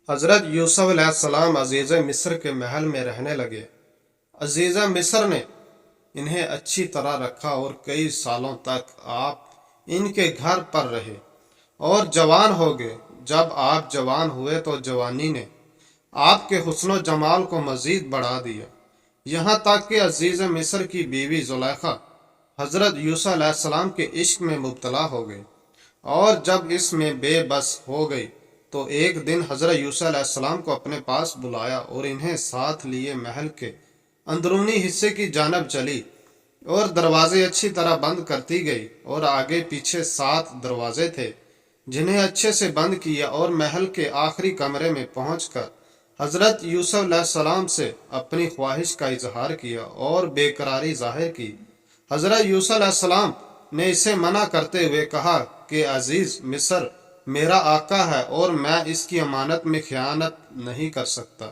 حضرت یوسف علیہ السلام عزیز مصر کے محل میں رہنے لگے۔ عزیز مصر نے انہیں اچھی طرح رکھا اور کئی سالوں تک آپ ان کے گھر پر رہے اور جوان ہو گئے۔ جب آپ جوان ہوئے تو جوانی نے آپ کے حسن و جمال کو مزید بڑھا دیا، یہاں تک کہ عزیز مصر کی بیوی زلیخا حضرت یوسف علیہ السلام کے عشق میں مبتلا ہو گئی، اور جب اس میں بے بس ہو گئی تو ایک دن حضرت یوسف علیہ السلام کو اپنے پاس بلایا اور انہیں ساتھ لیے محل کے اندرونی حصے کی جانب چلی، اور دروازے اچھی طرح بند کرتی گئی، اور آگے پیچھے 7 دروازے تھے جنہیں اچھے سے بند کیا، اور محل کے آخری کمرے میں پہنچ کر حضرت یوسف علیہ السلام سے اپنی خواہش کا اظہار کیا اور بے قراری ظاہر کی۔ حضرت یوسف علیہ السلام نے اسے منع کرتے ہوئے کہا کہ عزیز مصر میرا آقا ہے اور میں اس کی امانت میں خیانت نہیں کر سکتا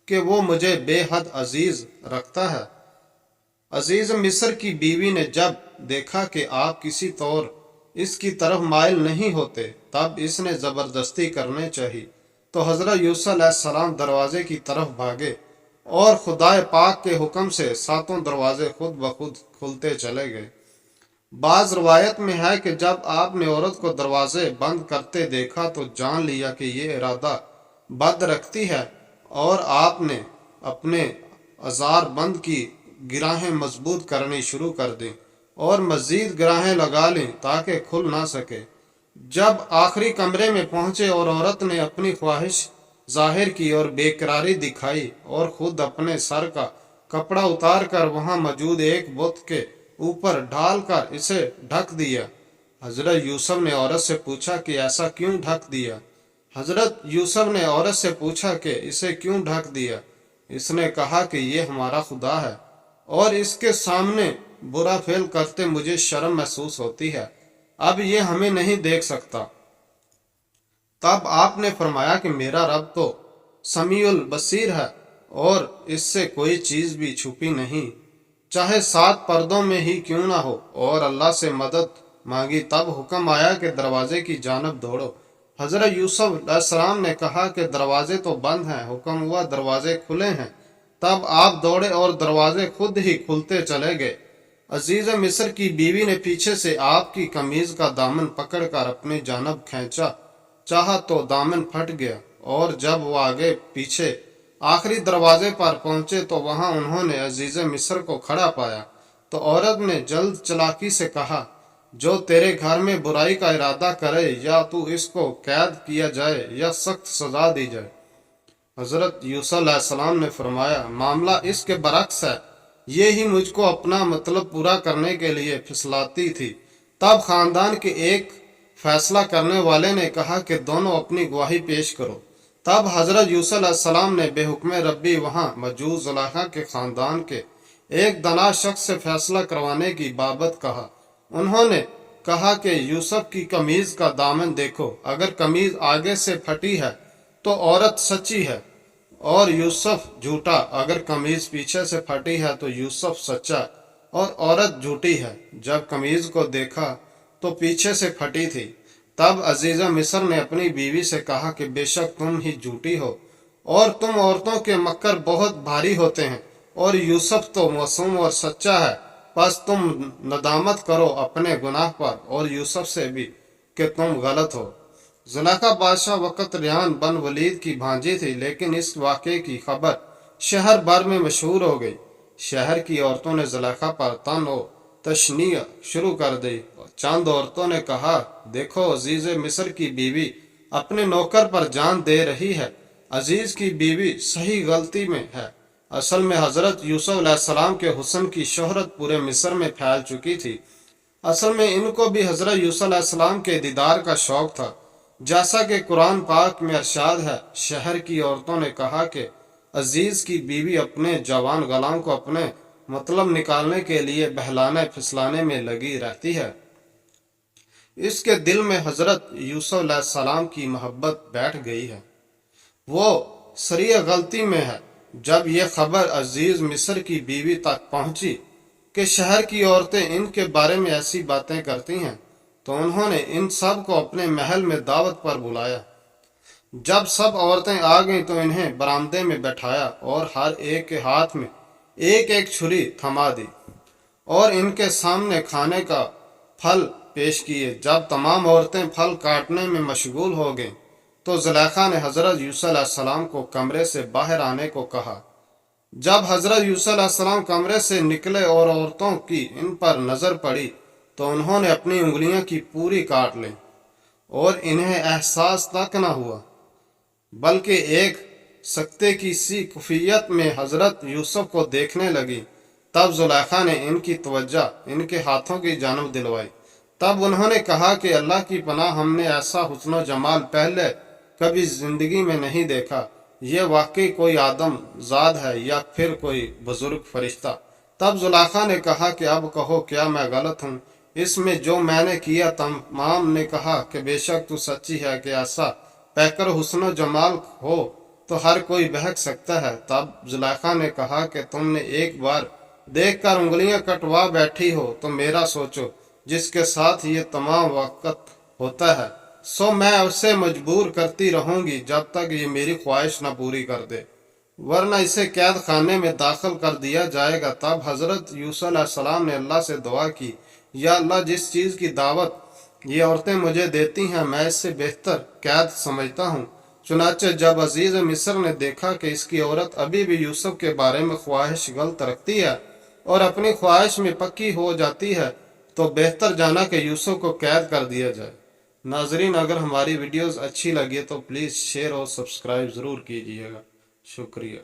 کہ وہ مجھے بے حد عزیز رکھتا ہے۔ عزیز مصر کی بیوی نے جب دیکھا کہ آپ کسی طور اس کی طرف مائل نہیں ہوتے، تب اس نے زبردستی کرنے چاہی تو حضرت یوسف علیہ السلام دروازے کی طرف بھاگے، اور خدائے پاک کے حکم سے 7 دروازے خود بخود کھلتے چلے گئے۔ بعض روایت میں ہے کہ جب آپ نے عورت کو دروازے بند کرتے دیکھا تو جان لیا کہ یہ ارادہ بد رکھتی ہے، اور آپ نے اپنے ازار بند کی گراہیں مضبوط کرنی شروع کر دیں اور مزید گراہیں لگا لیں تاکہ کھل نہ سکے۔ جب آخری کمرے میں پہنچے اور عورت نے اپنی خواہش ظاہر کی اور بے قراری دکھائی اور خود اپنے سر کا کپڑا اتار کر وہاں موجود ایک بت کے اوپر ڈھال کر اسے ڈھک دیا، حضرت یوسف نے عورت سے پوچھا کہ ایسا کیوں ڈھک دیا؟ حضرت یوسف نے عورت سے پوچھا کہ اسے کیوں ڈھک دیا؟ اس نے کہا کہ یہ ہمارا خدا ہے اور اس کے سامنے برا فعل کرتے مجھے شرم محسوس ہوتی ہے، اب یہ ہمیں نہیں دیکھ سکتا۔ تب آپ نے فرمایا کہ میرا رب تو سمیع البصیر ہے اور اس سے کوئی چیز بھی چھپی نہیں، چاہے 7 پردوں میں ہی کیوں نہ ہو، اور اللہ سے مدد مانگی۔ تب حکم آیا کہ دروازے کی جانب دوڑو۔ حضرت یوسف علیہ السلام نے کہا کہ دروازے تو بند ہیں۔ حکم ہوا دروازے کھلے ہیں۔ تب آپ دوڑے اور دروازے خود ہی کھلتے چلے گئے۔ عزیز مصر کی بیوی نے پیچھے سے آپ کی قمیض کا دامن پکڑ کر اپنی جانب کھینچا چاہا تو دامن پھٹ گیا، اور جب وہ آگے پیچھے آخری دروازے پر پہنچے تو وہاں انہوں نے عزیز مصر کو کھڑا پایا۔ تو عورت نے جلد چلاکی سے کہا، جو تیرے گھر میں برائی کا ارادہ کرے یا تو اس کو قید کیا جائے یا سخت سزا دی جائے۔ حضرت یوسف علیہ السلام نے فرمایا، معاملہ اس کے برعکس ہے، یہ ہی مجھ کو اپنا مطلب پورا کرنے کے لیے پھسلاتی تھی۔ تب خاندان کے ایک فیصلہ کرنے والے نے کہا کہ دونوں اپنی گواہی پیش کرو۔ تب حضرت یوسف علیہ السلام نے بے حکم ربی وہاں موجود زلیخا کے خاندان کے ایک دانا شخص سے فیصلہ کروانے کی بابت کہا۔ انہوں نے کہا کہ یوسف کی قمیض کا دامن دیکھو، اگر قمیض آگے سے پھٹی ہے تو عورت سچی ہے اور یوسف جھوٹا، اگر قمیض پیچھے سے پھٹی ہے تو یوسف سچا اور عورت جھوٹی ہے۔ جب قمیض کو دیکھا تو پیچھے سے پھٹی تھی۔ تب عزیزہ مصر نے اپنی بیوی سے کہا کہ بے شک تم ہی جھوٹی ہو اور تم عورتوں کے مکر بہت بھاری ہوتے ہیں، اور یوسف تو معصوم اور سچا ہے، پس تم ندامت کرو اپنے گناہ پر اور یوسف سے بھی کہ تم غلط ہو۔ زلیخا بادشاہ وقت ریان بن ولید کی بھانجی تھی، لیکن اس واقعے کی خبر شہر بھر میں مشہور ہو گئی۔ شہر کی عورتوں نے زلیخا پر طعن و تشنیع شروع کر دی۔ چند عورتوں نے کہا، دیکھو عزیز مصر کی بیوی اپنے نوکر پر جان دے رہی ہے۔ عزیز کی بیوی صحیح غلطی میں ہے۔ اصل میں حضرت یوسف علیہ السلام کے حسن کی شہرت پورے مصر میں پھیل چکی تھی۔ اصل میں ان کو بھی حضرت یوسف علیہ السلام کے دیدار کا شوق تھا، جیسا کہ قرآن پاک میں ارشاد ہے۔ شہر کی عورتوں نے کہا کہ عزیز کی بیوی اپنے جوان غلام کو اپنے مطلب نکالنے کے لیے بہلانے پھسلانے میں لگی رہتی ہے۔ اس کے دل میں حضرت یوسف علیہ السلام کی محبت بیٹھ گئی ہے، وہ سریع غلطی میں ہے۔ جب یہ خبر عزیز مصر کی بیوی تک پہنچی کہ شہر کی عورتیں ان کے بارے میں ایسی باتیں کرتی ہیں، تو انہوں نے ان سب کو اپنے محل میں دعوت پر بلایا۔ جب سب عورتیں آ گئیں تو انہیں برآمدے میں بٹھایا اور ہر ایک کے ہاتھ میں ایک ایک چھری تھما دی اور ان کے سامنے کھانے کا پھل پیش کیے۔ جب تمام عورتیں پھل کاٹنے میں مشغول ہو گئیں تو زلیخا نے حضرت یوسف علیہ السلام کو کمرے سے باہر آنے کو کہا۔ جب حضرت یوسف علیہ السلام کمرے سے نکلے اور عورتوں کی ان پر نظر پڑی تو انہوں نے اپنی انگلیاں کی پوری کاٹ لیں اور انہیں احساس تک نہ ہوا، بلکہ ایک سکتے کی سی کیفیت میں حضرت یوسف کو دیکھنے لگی۔ تب زلیخا نے ان کی توجہ ان کے ہاتھوں کی جانب دلوائی۔ تب انہوں نے کہا کہ اللہ کی پناہ، ہم نے ایسا حسن و جمال پہلے کبھی زندگی میں نہیں دیکھا، یہ واقعی کوئی آدم زاد ہے یا پھر کوئی بزرگ فرشتہ۔ تب زلیخا نے کہا کہ اب کہو کیا میں غلط ہوں اس میں جو میں نے کیا؟ تمام نے کہا کہ بے شک تو سچی ہے کہ ایسا پیکر حسن و جمال ہو تو ہر کوئی بہک سکتا ہے۔ تب زلیخا نے کہا کہ تم نے ایک بار دیکھ کر انگلیاں کٹوا بیٹھی ہو تو میرا سوچو جس کے ساتھ یہ تمام وقت ہوتا ہے، سو میں اسے مجبور کرتی رہوں گی جب تک یہ میری خواہش نہ پوری کر دے، ورنہ اسے قید خانے میں داخل کر دیا جائے گا۔ تب حضرت یوسف علیہ السلام نے اللہ سے دعا کی، یا اللہ، جس چیز کی دعوت یہ عورتیں مجھے دیتی ہیں میں اس سے بہتر قید سمجھتا ہوں۔ چنانچہ جب عزیز مصر نے دیکھا کہ اس کی عورت ابھی بھی یوسف کے بارے میں خواہش غلط رکھتی ہے اور اپنی خواہش میں پکی ہو جاتی ہے تو بہتر جانا کہ یوسف کو قید کر دیا جائے۔ ناظرین، اگر ہماری ویڈیوز اچھی لگی تو پلیز شیئر اور سبسکرائب ضرور کیجیے گا۔ شکریہ۔